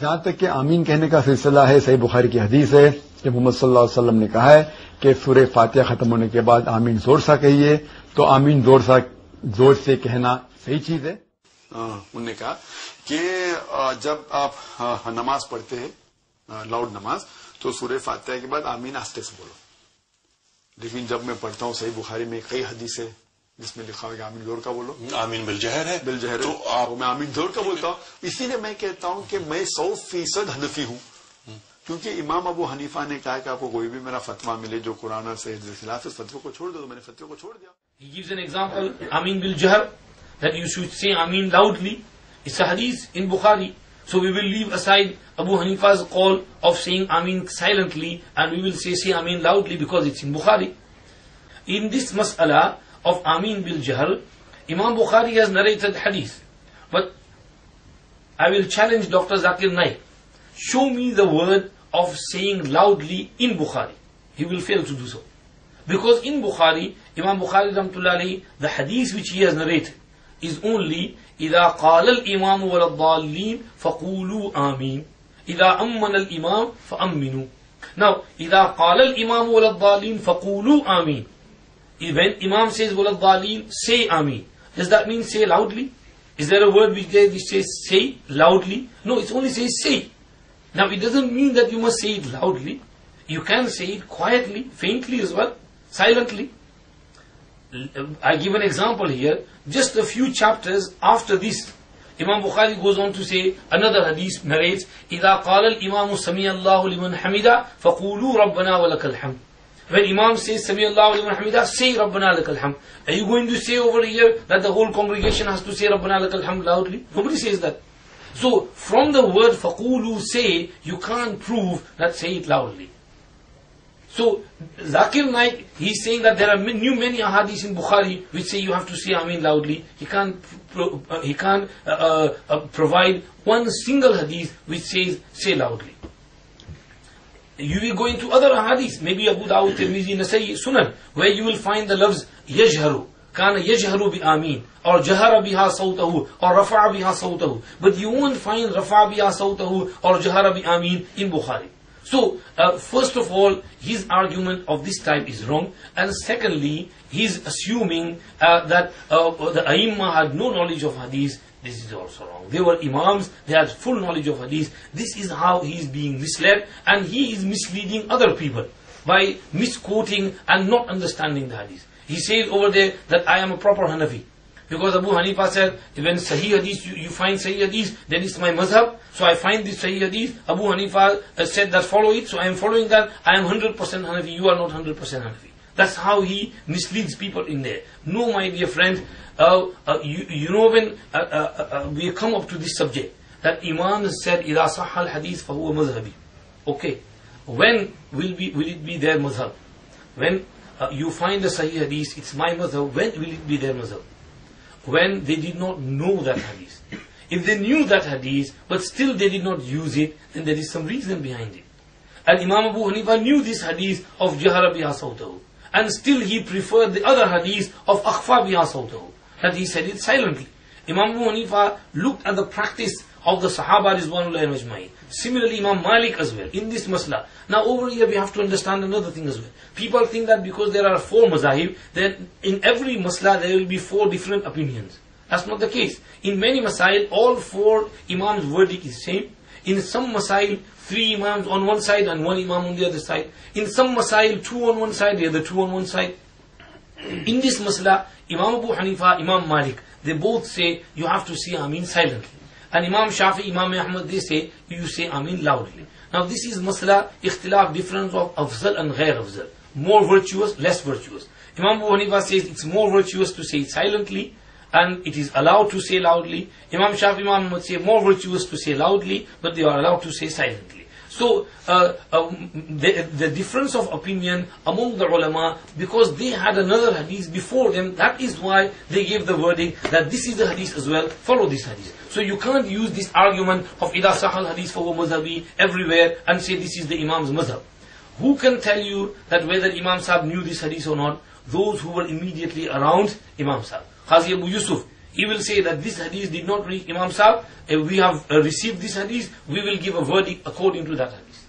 जहां तक कि आमीन कहने का सिलसिला है, सही बुखारी की हदीस है कि मोहम्मद सल्लल्लाहु अलैहि वसल्लम ने कहा है कि सूरह फातिहा खत्म होने के बाद आमीन जोर सा कहिए, तो आमीन जोर से कहना सही चीज है। उन्होंने कहा कि जब आप नमाज पढ़ते हैं लाउड नमाज, तो सूरह फातिहा के बाद आमीन आस्ते से बोलो। लेकिन जब मैं पढ़ता हूँ सही बुखारी में कई हदीस है जिसमें लिखा हुआ आमीन जोर का बोलो, आमीन बिलजहर है, बिलजहर तो आप मैं आमीन जोर का बोलता हूँ। इसीलिए मैं कहता हूँ कि मैं 100% हनफी हूँ, क्योंकि इमाम अबू हनीफा ने कहा कि आपको कोई भी मेरा फतवा मिले जो कुरान और सही के खिलाफ है, उस फतवे को छोड़ दो, तो मैंने फतवे को छोड़ दिया। He gives an example, Amin bil Jahr, that you should say Amin loudly. It's a hadith in Bukhari. So we will leave aside Abu Hanifa's call of saying Amin silently, and we will say Amin loudly because it's in Bukhari. In this mas'ala of Amin bil Jahr, Imam Bukhari has narrated hadith. But I will challenge Dr. Zakir Naik. Show me the word of saying loudly in Bukhari. He will fail to do so. Because in Bukhari, Imam Bukhari rahmatullah alayhi, the hadith which he has narrated is only إِذَا قَالَ الْإِمَامُ وَلَضَّالِّينَ فَقُولُوا آمِينَ إِذَا أَمَّنَ الْإِمَامُ فَأَمِّنُوا. Now, إِذَا قَالَ الْإِمَامُ وَلَضَّالِّينَ فَقُولُوا آمِينَ. When Imam says وَلَضَّالِّينَ, say Ameen. Does that mean say loudly? Is there a word which says say loudly? No, it only says say. Now, it doesn't mean that you must say it loudly. You can say it quietly, faintly as well, silently. I give an example here. Just a few chapters after this, Imam Bukhari goes on to say, another hadith narrates, إِذَا قَالَ الْإِمَامُ سَمِيَ اللَّهُ لِمَنْ حَمِدَ فَقُولُوا رَبَّنَا وَلَكَ الْحَمْدُ. When Imam says, سَمِيَ اللَّهُ لِمَنْ حَمِدَ, say رَبَّنَا لَكَ الْحَمْدُ. Are you going to say over here that the whole congregation has to say رَبَّنَا لَكَ الْحَمْدُ loudly? Nobody says that. So, from the word فَقُولُوا, say, you can't prove that say it loudly. So, Zakir Naik, he's saying that there are many ahadith in Bukhari which say you have to say Amin loudly. He can't provide one single hadith which says say loudly. You will go into other ahadith, maybe Abu Dawud, Tirmidhi, Nasai, Sunan, where you will find the loves yajharu, kana yajharu bi Amin, or jahara biha sawtahu, or rafa'a biha sawtahu. But you won't find rafa'a biha sawtahu or jahara bi Amin in Bukhari. So, first of all, his argument of this type is wrong. And secondly, he's assuming that the A'immah had no knowledge of hadith. This is also wrong. They were imams, they had full knowledge of hadith. This is how he is being misled, and he is misleading other people by misquoting and not understanding the hadith. He says over there that I am a proper Hanafi. Because Abu Hanifa said, when Sahih Hadith, you find Sahih Hadith, then it's my mazhab. So I find this Sahih Hadith. Abu Hanifa said that follow it, so I am following that. I am 100% Hanafi, you are not 100% Hanafi. That's how he misleads people in there. No, my dear friends, you know when we come up to this subject, that Imam said, إِذَا صَحَّ الْحَدِيث فَهُوَ مَذْهَبِي. Okay, when will it be their mazhab? When you find the Sahih Hadith, it's my mazhab, when will it be their mazhab? When they did not know that hadith. If they knew that hadith, but still they did not use it, then there is some reason behind it. And Imam Abu Hanifa knew this hadith of Jahara biha sawtahu, and still he preferred the other hadith of Akhfa biha sawtahu, that he said it silently. Imam Abu Hanifa looked at the practice of the Sahaba Rizwanullahi Majma'in. Similarly, Imam Malik as well, in this masla. Now over here we have to understand another thing as well. People think that because there are 4 mazahib, then in every masla there will be 4 different opinions. That's not the case. In many masail, all 4 imams' verdict is same. In some masail, 3 imams on one side and 1 imam on the other side. In some masail, 2 on one side, the other 2 on one side. In this masla, Imam Abu Hanifa, Imam Malik, they both say you have to say Amin silently. And Imam Shafi, Imam Ahmad, they say you say Amin loudly. Now this is masla, ikhtilaf, difference of afzal and ghair afzal. More virtuous, less virtuous. Imam Abu Hanifa says it's more virtuous to say it silently, and it is allowed to say loudly. Imam Shafi, Imam Ahmad say more virtuous to say loudly, but they are allowed to say silently. So, the difference of opinion among the ulama, because they had another hadith before them, that is why they gave the verdict that this is the hadith as well, follow this hadith. So you can't use this argument of إِذَا صَحَّ الْحَدِيث فَهُوَ مَذْهَبِي everywhere and say this is the Imam's mazhab. Who can tell you that whether Imam Sahib knew this hadith or not? Those who were immediately around Imam Sahib. Qazi Abu Yusuf, he will say that this hadith did not reach Imam Sahib. If we have received this hadith, we will give a verdict according to that hadith.